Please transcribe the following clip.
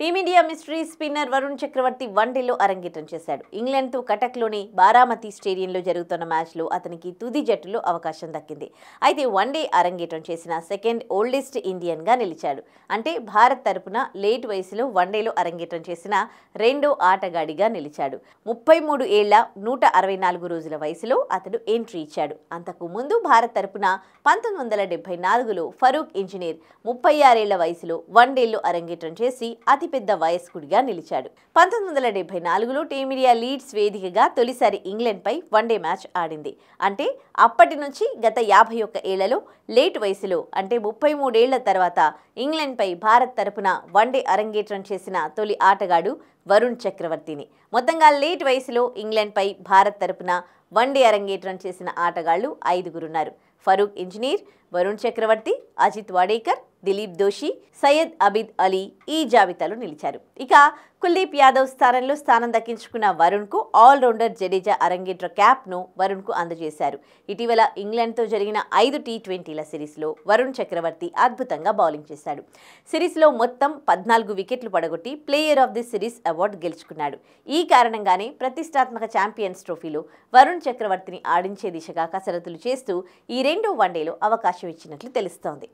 Team India mystery spinner Varun చక్రవర్తి వన్డేలో అరంగేట్రం చేశాడు. ఇంగ్లాండ్తో కటక్లోని బారామతి స్టేడియంలో జరుగుతున్న మ్యాచ్లో అతనికి తుది జట్టులో అవకాశం దక్కింది. అయితే వన్డే అరంగేట్రం చేసిన సెకండ్ ఓల్డెస్ట్ ఇండియన్గా నిలిచాడు. అంటే భారత్ తరపున లేట్ వయసులో వన్డేలో అరంగేట్రం చేసిన రెండో ఆటగాడిగా నిలిచాడు. 33 ఏళ్ల 164 రోజుల వయసులో అతడు ఎంట్రీ ఇచ్చాడు. అంతకు ముందు భారత్ తరపున 1974లో ఫరూక్ ఇంజనీర్ 36 ఏళ్ల వయసులో వన్డేలో అరంగేట్రం చేసి అతిపెద్ద వయస్కుడిగా నిలిచాడు. 1974లో టీమిండియా లీడ్స్ వేదికగా తొలిసారి ఇంగ్లాండ్పై వన్డే మ్యాచ్ ఆడింది. అంటే అప్పటి నుంచి గత 51 ఏళ్లలో లేట్ వయసులో అంటే 33 ఏళ్ల తర్వాత ఇంగ్లాండ్పై భారత్ తరపున వన్డే అరంగేట్రం చేసిన తొలి ఆటగాడు వరుణ్ చక్రవర్తిని. మొత్తంగా లేట్ వయసులో ఇంగ్లాండ్పై భారత్ తరపున వన్డే అరంగేట్రం చేసిన ఆటగాళ్లు 5గురున్నారు. ఫరూక్ ఇంజనీర్, వరుణ్ చక్రవర్తి, అజిత్ వాడేకర్, దిలీప్ దోషి, సయ్యద్ అబిద్ అలీ ఈ జాబితాలో నిలిచారు. ఇక కుల్దీప్ యాదవ్ స్థానంలో స్థానం దక్కించుకున్న వరుణ్కు ఆల్రౌండర్ జడేజా అరంగేట్ర క్యాప్ను వరుణ్కు అందజేశారు. ఇటీవల ఇంగ్లాండ్తో జరిగిన 5 టీ20ల సిరీస్లో వరుణ్ చక్రవర్తి అద్భుతంగా బౌలింగ్ చేశాడు. సిరీస్లో మొత్తం 14 వికెట్లు పడగొట్టి player of the series award గెలుచుకున్నాడు. ఈ కారణంగానే ప్రతిష్టాత్మక ఛాంపియన్స్ ట్రోఫీలో వరుణ్ చక్రవర్తిని ఆడించే దిశగా కసరత్తులు చేస్తూ ఈ రెండో వన్డేలో అవకాశం ఇచ్చినట్లు తెలుస్తోంది.